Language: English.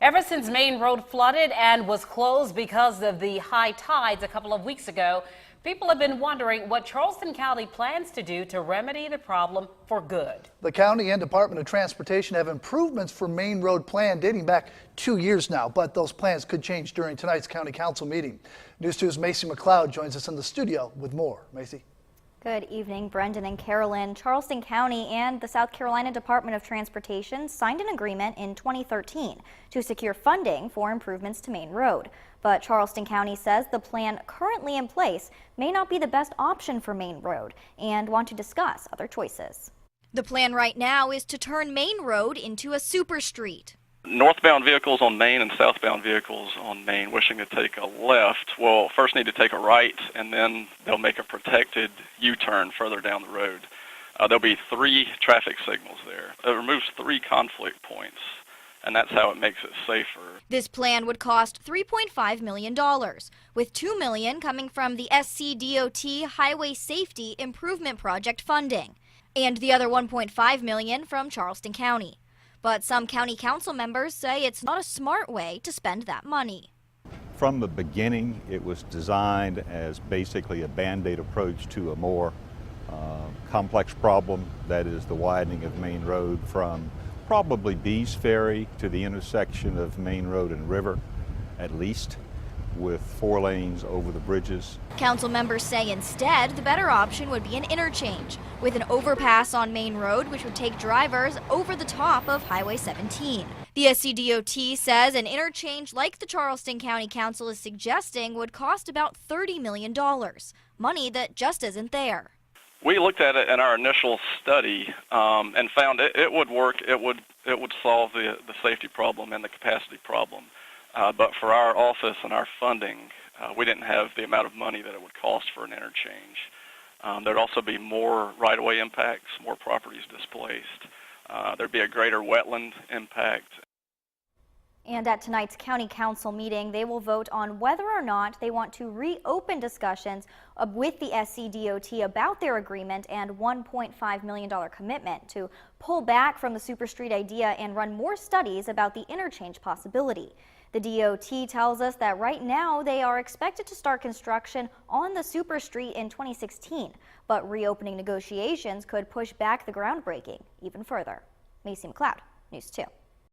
Ever since Main Road flooded and was closed because of the high tides a couple of weeks ago, people have been wondering what Charleston County plans to do to remedy the problem for good. The county and Department of Transportation have improvements for Main Road plan dating back 2 years now, but those plans could change during tonight's County Council meeting. News 2's Macy McLeod joins us in the studio with more. Macy. Good evening, Brendan and Carolyn. Charleston County and the South Carolina Department of Transportation signed an agreement in 2013 to secure funding for improvements to Main Road. But Charleston County says the plan currently in place may not be the best option for Main Road and want to discuss other choices. The plan right now is to turn Main Road into a super street. Northbound vehicles on Main and southbound vehicles on Main wishing to take a left will first need to take a right, and then they'll make a protected U-turn further down the road. There'll be 3 traffic signals there. It removes 3 conflict points, and that's how it makes it safer. This plan would cost $3.5 million, with $2 million coming from the SCDOT Highway Safety Improvement Project funding, and the other $1.5 million from Charleston County. But some county council members say it's not a smart way to spend that money. From the beginning, it was designed as basically a Band-Aid approach to a more complex problem, that is the widening of Main Road from probably Bees Ferry to the intersection of Main Road and River, at least, with 4 lanes over the bridges. Council members say instead the better option would be an interchange with an overpass on Main Road, which would take drivers over the top of Highway 17. The SCDOT says an interchange like the Charleston County Council is suggesting would cost about $30 million, money that just isn't there. We looked at it in our initial study and found it would work. It would solve the safety problem and the capacity problem. But for our office and our funding, we didn't have the amount of money that it would cost for an interchange. There'd also be more right-of-way impacts, more properties displaced. There'd be a greater wetland impact. And at tonight's County Council meeting, they will vote on whether or not they want to reopen discussions with the SCDOT about their agreement and $1.5 million commitment to pull back from the Super Street idea and run more studies about the interchange possibility. The DOT tells us that right now they are expected to start construction on the Super Street in 2016, but reopening negotiations could push back the groundbreaking even further. Macy McLeod, News 2.